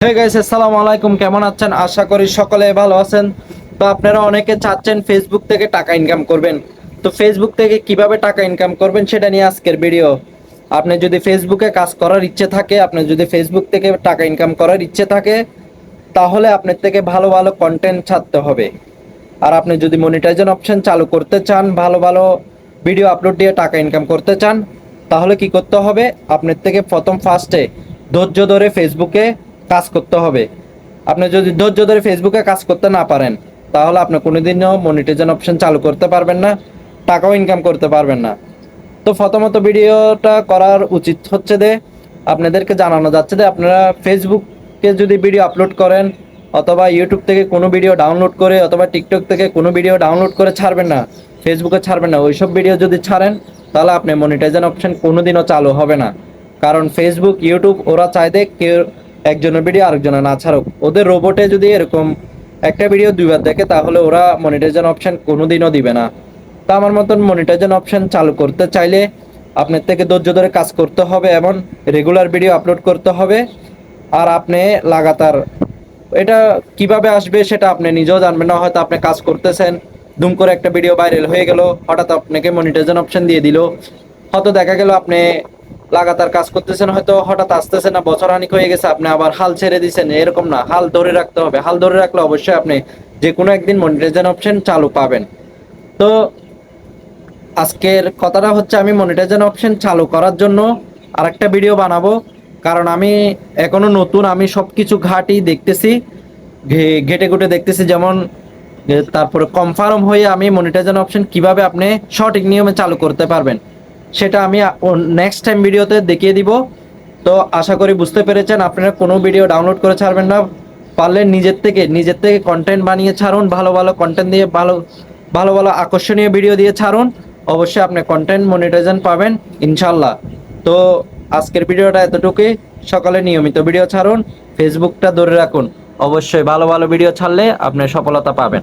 Hey guys, আসসালামু আলাইকুম। কেমন আছেন? আশা করি সকলে ভালো আছেন। তো আপনারা অনেকে চাচ্ছেন ফেসবুক থেকে টাকা ইনকাম করবেন। তো ফেসবুক থেকে কিভাবে টাকা ইনকাম করবেন সেটা নিয়ে আজকের ভিডিও। আপনি যদি ফেসবুকে কাজ করার ইচ্ছে থাকে, আপনি যদি ফেসবুক থেকে টাকা ইনকাম করার ইচ্ছে থাকে, তাহলে আপনার থেকে ভালো ভালো কন্টেন্ট ছাড়তে হবে। আর আপনি যদি মনিটাইজেশন অপশন চালু করতে চান, ভালো ভালো ভিডিও আপলোড দিয়ে টাকা ইনকাম করতে চান, তাহলে কি করতে হবে? আপনার থেকে প্রথম ফার্স্টে ধৈর্য ধরে ফেসবুকে কাজ করতে হবে। আপনি যদি ধৈর্য ধরে ফেসবুকে কাজ করতে না পারেন, তাহলে আপনি কোনোদিনও মনিটাইজেশন অপশন চালু করতে পারবেন না, টাকাও ইনকাম করতে পারবেন না। তো প্রথমত ভিডিওটা করার উচিত হচ্ছে যে আপনাদেরকে জানানো যাচ্ছে যে আপনারা ফেসবুকে যদি ভিডিও আপলোড করেন, অথবা ইউটিউব থেকে কোনো ভিডিও ডাউনলোড করে, অথবা টিকটক থেকে কোনো ভিডিও ডাউনলোড করে ছাড়বেন না, ফেসবুকে ছাড়বেন না। ওইসব ভিডিও যদি ছাড়েন, তাহলে আপনি মনিটাইজেশন অপশন কোনোদিনও চালু হবে না। কারণ ফেসবুক, ইউটিউব ওরা চায় যে কেউ একজনের ভিডিও আরেকজনের না ছাড়ুক। ওদের রোবটে যদি এরকম একটা ভিডিও দুইবার দেখে, তাহলে ওরা মনিটাইজেশন অপশন কোনোদিনও দিবে না। তা আমার মতন মনিটাইজেশন অপশন চালু করতে চাইলে আপনার থেকে ধৈর্য ধরে কাজ করতে হবে এবং রেগুলার ভিডিও আপলোড করতে হবে। আর আপনি লাগাতার, এটা কিভাবে আসবে সেটা আপনি নিজেও জানবেন না। হয়তো আপনি কাজ করতেছেন, দুম করে একটা ভিডিও ভাইরাল হয়ে গেল, হঠাৎ আপনাকে মনিটাইজেশন অপশন দিয়ে দিল। হয়তো দেখা গেল আপনি লাগাতার কাজ করতেছেন, হয়তো হঠাৎ আসতেছে না, বছর খানিক হয়ে গেছে, আপনি আবার হাল ছেড়ে দিয়েছেন। এরকম না, হাল ধরে রাখতে হবে। হাল ধরে রাখলে অবশ্যই আপনি যে কোনো একদিন মনিটাইজেশন অপশন চালু পাবেন। তো আজকের কথাটা হচ্ছে, আমি মনিটাইজেশন অপশন চালু করার জন্য আরেকটা ভিডিও বানাবো। কারণ আমি এখনো নতুন, আমি সবকিছু ঘাটি দেখতেছি, ঘেটে ঘুটে দেখতেছি। যেমন তারপরে কনফার্ম হয়ে আমি মনিটাইজেশন অপশন কিভাবে আপনি সঠিক নিয়মে চালু করতে পারবেন, সেটা আমি নেক্সট টাইম ভিডিওতে দেখিয়ে দিব। তো আশা করি বুঝতে পেরেছেন। আপনারা কোনো ভিডিও ডাউনলোড করে ছাড়বেন না, পারলে নিজের থেকে কন্টেন্ট বানিয়ে ছাড়ুন। ভালো ভালো কন্টেন্ট দিয়ে, ভালো ভালো ভালো আকর্ষণীয় ভিডিও দিয়ে ছাড়ুন। অবশ্যই আপনি কন্টেন্ট মনিটাইজেশন পাবেন ইনশাল্লাহ। তো আজকের ভিডিওটা এতটুকুই। সকালে নিয়মিত ভিডিও ছাড়ুন, ফেসবুকটা ধরে রাখুন। অবশ্যই ভালো ভালো ভিডিও ছাড়লে আপনি সফলতা পাবেন।